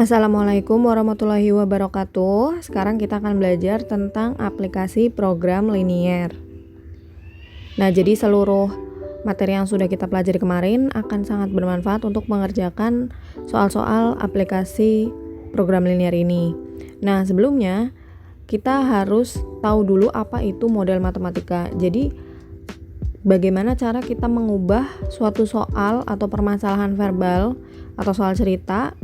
Assalamualaikum warahmatullahi wabarakatuh. Sekarang kita akan belajar tentang aplikasi program linier. Nah, jadi seluruh materi yang sudah kita pelajari kemarin akan sangat bermanfaat untuk mengerjakan soal-soal aplikasi program linier ini. Nah, sebelumnya kita harus tahu dulu apa itu model matematika. Jadi, bagaimana cara kita mengubah suatu soal atau permasalahan verbal atau soal cerita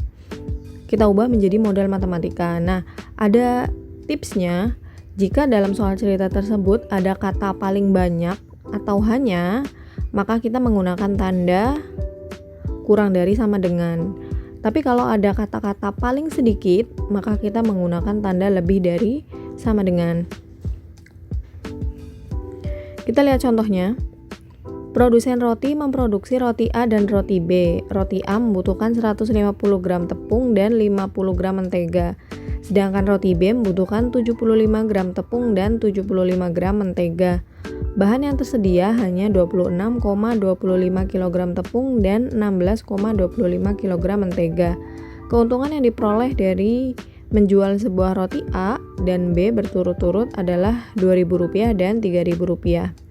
kita ubah menjadi model matematika. Nah, ada tipsnya. Jika dalam soal cerita tersebut ada kata paling banyak atau hanya, maka kita menggunakan tanda kurang dari sama dengan. Tapi kalau ada kata-kata paling sedikit, maka kita menggunakan tanda lebih dari sama dengan. Kita lihat contohnya. Produsen roti memproduksi roti A dan roti B. Roti A membutuhkan 150 gram tepung dan 50 gram mentega. Sedangkan roti B membutuhkan 75 gram tepung dan 75 gram mentega. Bahan yang tersedia hanya 26,25 kg tepung dan 16,25 kg mentega. Keuntungan yang diperoleh dari menjual sebuah roti A dan B berturut-turut adalah Rp2.000 dan Rp3.000.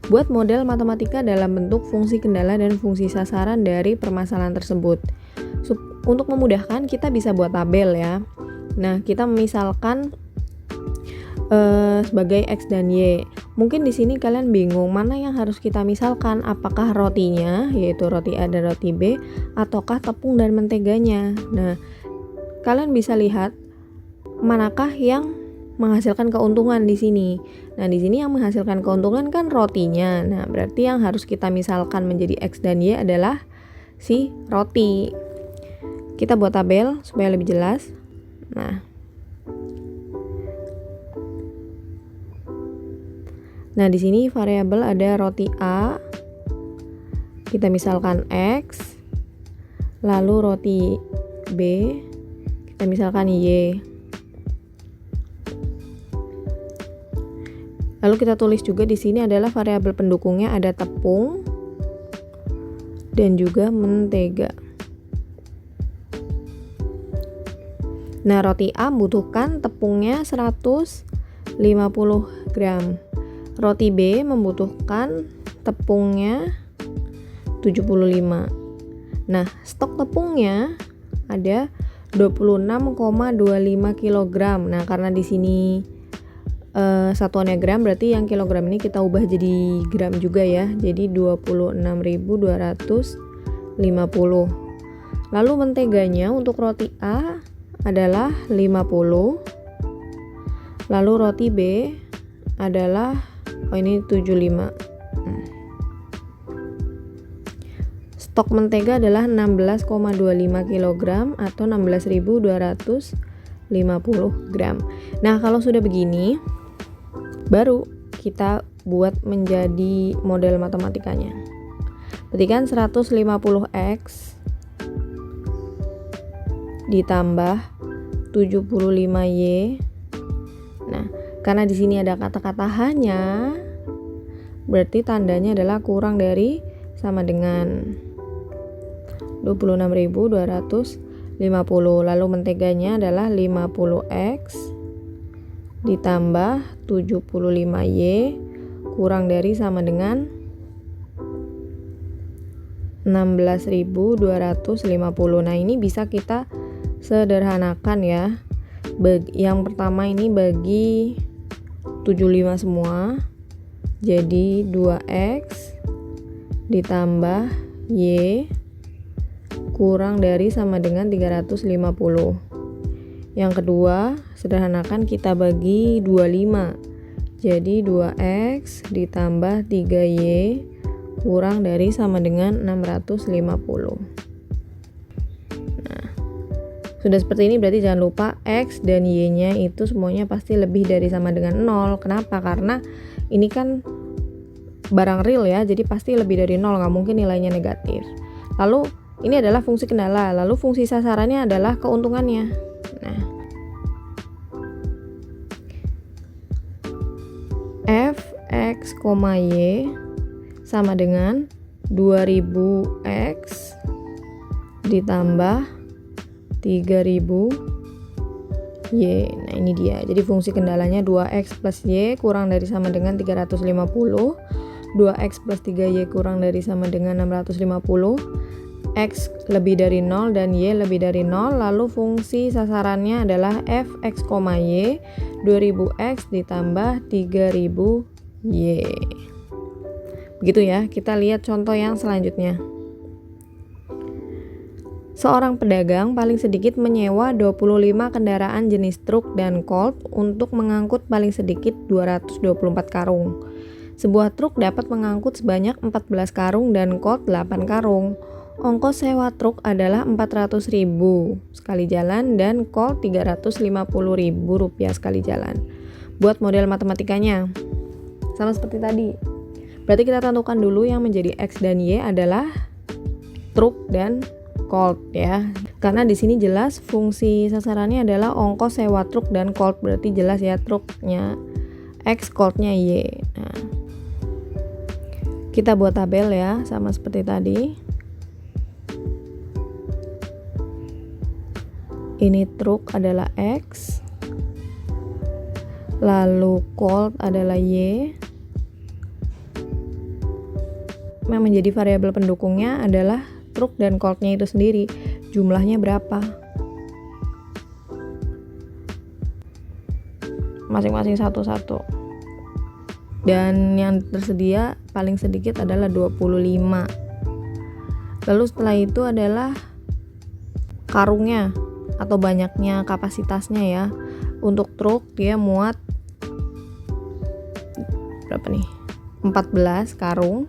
Buat model matematika dalam bentuk fungsi kendala dan fungsi sasaran dari permasalahan tersebut. Untuk memudahkan, kita bisa buat tabel ya. Nah, kita misalkan sebagai X dan Y. Mungkin di sini kalian bingung mana yang harus kita misalkan, apakah rotinya, yaitu roti A dan roti B, ataukah tepung dan menteganya. Nah, kalian bisa lihat manakah yang menghasilkan keuntungan di sini. Nah, di sini yang menghasilkan keuntungan kan rotinya. Nah, berarti yang harus kita misalkan menjadi X dan Y adalah si roti. Kita buat tabel supaya lebih jelas. Nah, di sini variabel ada roti A. Kita misalkan X. Lalu roti B kita misalkan Y. Lalu kita tulis juga di sini adalah variabel pendukungnya ada tepung dan juga mentega. Nah, roti A membutuhkan tepungnya 150 gram. Roti B membutuhkan tepungnya 75. Nah, stok tepungnya ada 26,25 kg. Nah, karena di sini satuannya gram, berarti yang kilogram ini kita ubah jadi gram juga ya. Jadi 26.250. Lalu menteganya untuk roti A adalah 50. Lalu roti B adalah ini 75. Stok mentega adalah 16,25 kg atau 16.250 gram. Nah, kalau sudah begini baru kita buat menjadi model matematikanya. Ketikkan 150x ditambah 75y. Nah, karena di sini ada kata-kata hanya, berarti tandanya adalah kurang dari sama dengan 26.250. Lalu menteganya adalah 50x ditambah 75y kurang dari sama dengan 16.250. Nah, ini bisa kita sederhanakan ya. Yang pertama ini bagi 75 semua. Jadi 2x ditambah y kurang dari sama dengan 350. Yang kedua, sederhanakan kita bagi 25. Jadi 2x ditambah 3y kurang dari sama dengan 650. Nah, sudah seperti ini berarti jangan lupa x dan y-nya itu semuanya pasti lebih dari sama dengan 0. Kenapa? Karena ini kan barang real ya, jadi pasti lebih dari 0, nggak mungkin nilainya negatif. Lalu ini adalah fungsi kendala, lalu fungsi sasarannya adalah keuntungannya. Nah, f(x, y) sama dengan 2000x ditambah 3000 Y. Nah ini dia, jadi fungsi kendalanya 2x plus Y kurang dari sama dengan 350, 2x plus 3Y kurang dari sama dengan 650, X lebih dari 0 dan Y lebih dari 0. Lalu fungsi sasarannya adalah fx, Y 2000x ditambah 3000Y. Begitu ya, kita lihat contoh yang selanjutnya. Seorang pedagang paling sedikit menyewa 25 kendaraan jenis truk dan Colt untuk mengangkut paling sedikit 224 karung. Sebuah truk dapat mengangkut sebanyak 14 karung dan Colt 8 karung. Ongkos sewa truk adalah 400.000 sekali jalan dan Colt 350.000 rupiah sekali jalan. Buat model matematikanya. Sama seperti tadi. Berarti kita tentukan dulu yang menjadi X dan Y adalah truk dan Colt ya. Karena di sini jelas fungsi sasarannya adalah ongkos sewa truk dan Colt, berarti jelas ya truknya X, Coltnya Y. Nah, kita buat tabel ya, sama seperti tadi. Ini truk adalah X, lalu Colt adalah Y. Yang menjadi variabel pendukungnya adalah truk dan Coltnya itu sendiri, jumlahnya berapa, masing-masing satu-satu, dan yang tersedia paling sedikit adalah 25. Lalu setelah itu adalah karungnya atau banyaknya kapasitasnya ya. Untuk truk dia muat berapa nih, 14 karung.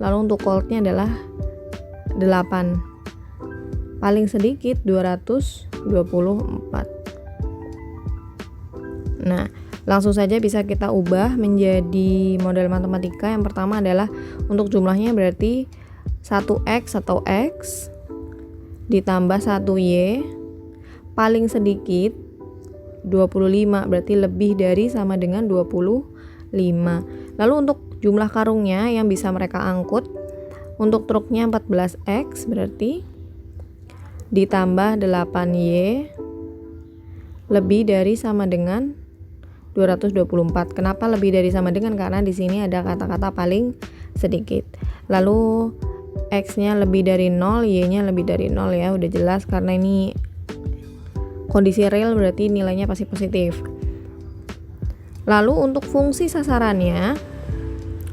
Lalu untuk Coltnya adalah 8, paling sedikit 224. Nah, langsung saja bisa kita ubah menjadi model matematika. Yang pertama adalah untuk jumlahnya berarti 1x atau X ditambah 1Y paling sedikit 25, berarti lebih dari sama dengan 25. Lalu untuk jumlah karungnya yang bisa mereka angkut, untuk truknya 14x berarti ditambah 8Y lebih dari sama dengan 224. Kenapa lebih dari sama dengan? Karena di sini ada kata-kata paling sedikit. Lalu X-nya lebih dari 0, Y-nya lebih dari 0 ya, udah jelas karena ini kondisi real berarti nilainya pasti positif. Lalu untuk fungsi sasarannya,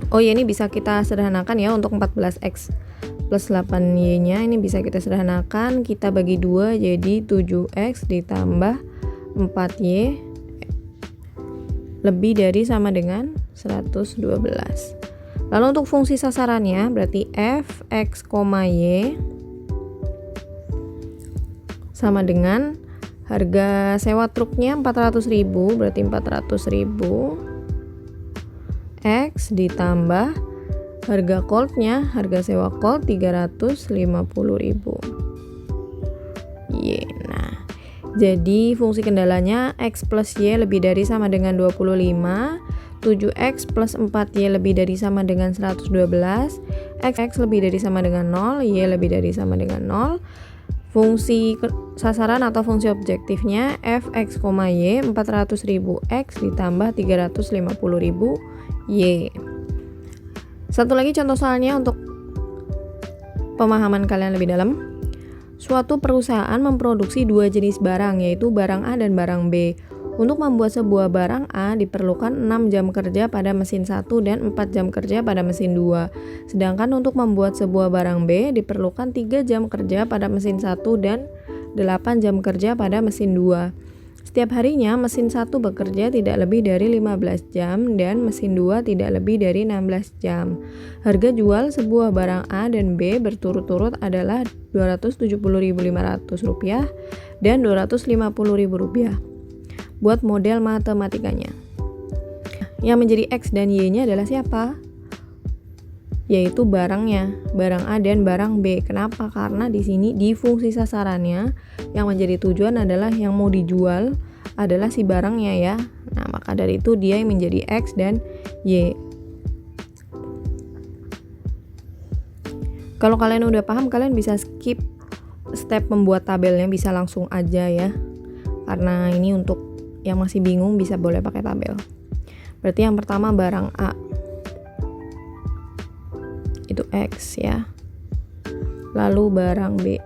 oh ya, ini bisa kita sederhanakan ya. Untuk 14x plus 8y-nya ini bisa kita sederhanakan, kita bagi 2 jadi 7x ditambah 4y lebih dari sama dengan 112. Lalu untuk fungsi sasarannya berarti fx, y sama dengan harga sewa truknya 400.000, berarti 400.000 X ditambah harga Coltnya, harga sewa Colt 350.000 Y. Nah, jadi fungsi kendalanya X plus Y lebih dari sama dengan 25, 7X plus 4Y lebih dari sama dengan 112, X lebih dari sama dengan 0, Y lebih dari sama dengan 0. Fungsi sasaran atau fungsi objektifnya fx, y 400.000 X ditambah 350.000 Y. Satu lagi contoh soalnya untuk pemahaman kalian lebih dalam. Suatu perusahaan memproduksi dua jenis barang, yaitu barang A dan barang B. Untuk membuat sebuah barang A diperlukan 6 jam kerja pada mesin 1 dan 4 jam kerja pada mesin 2. Sedangkan untuk membuat sebuah barang B diperlukan 3 jam kerja pada mesin 1 dan 8 jam kerja pada mesin 2. Setiap harinya mesin 1 bekerja tidak lebih dari 15 jam dan mesin 2 tidak lebih dari 16 jam. Harga jual sebuah barang A dan B berturut-turut adalah Rp270.500 dan Rp250.000. Buat model matematikanya. Yang menjadi X dan Y-nya adalah siapa? Yaitu barangnya, barang A dan barang B. Kenapa? Karena di sini di fungsi sasarannya yang menjadi tujuan adalah yang mau dijual adalah si barangnya ya. Nah, maka dari itu dia yang menjadi X dan Y. Kalau kalian udah paham, kalian bisa skip step membuat tabelnya bisa langsung aja ya. Karena ini untuk yang masih bingung bisa boleh pakai tabel. Berarti yang pertama barang A. Itu X ya. Lalu barang B.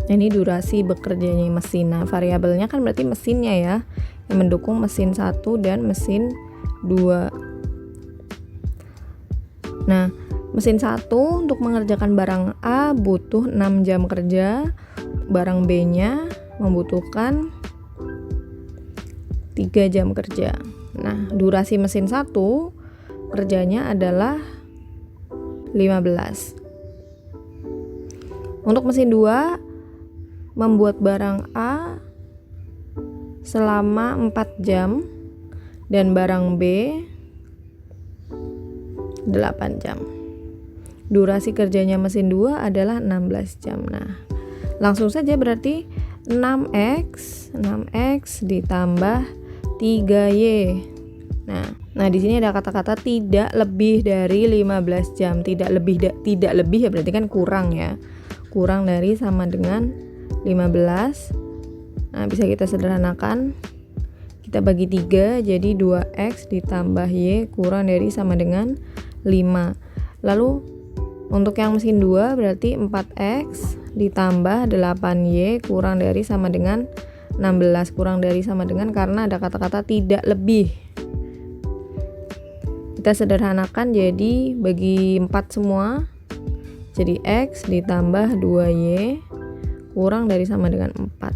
Ini durasi bekerjanya mesin. Nah, variabelnya kan berarti mesinnya ya, yang mendukung mesin 1 dan mesin 2. Nah, mesin 1 untuk mengerjakan barang A butuh 6 jam kerja, barang B-nya membutuhkan 3 jam kerja. Nah, durasi mesin 1 kerjanya adalah 15. Untuk mesin 2 membuat barang A selama 4 jam dan barang B 8 jam. Durasi kerjanya mesin 2 adalah 16 jam. Nah, langsung saja berarti 6X ditambah 3Y. Nah di sini ada kata-kata tidak lebih dari 15 jam. Tidak lebih ya berarti kan kurang ya. Kurang dari sama dengan 15. Nah, bisa kita sederhanakan. Kita bagi 3 jadi 2X ditambah Y kurang dari sama dengan 5. Lalu untuk yang mesin 2 berarti 4X ditambah 8Y kurang dari sama dengan 16. Kurang dari sama dengan karena ada kata-kata tidak lebih. Kita sederhanakan jadi bagi 4 semua. Jadi X ditambah 2Y kurang dari sama dengan 4.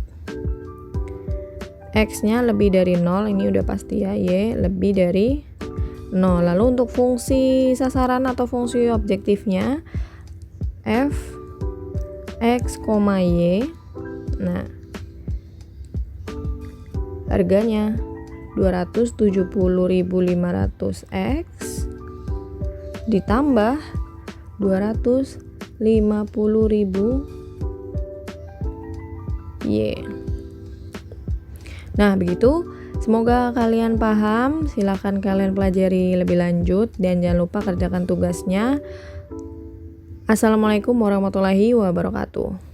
X-nya lebih dari 0, ini udah pasti ya, Y lebih dari 0. Lalu untuk fungsi sasaran atau fungsi objektifnya F X, Y. Nah, harganya 270.500 X ditambah 250.000 Y. Nah, begitu. Semoga kalian paham. Silakan kalian pelajari lebih lanjut dan jangan lupa kerjakan tugasnya. Assalamualaikum warahmatullahi wabarakatuh.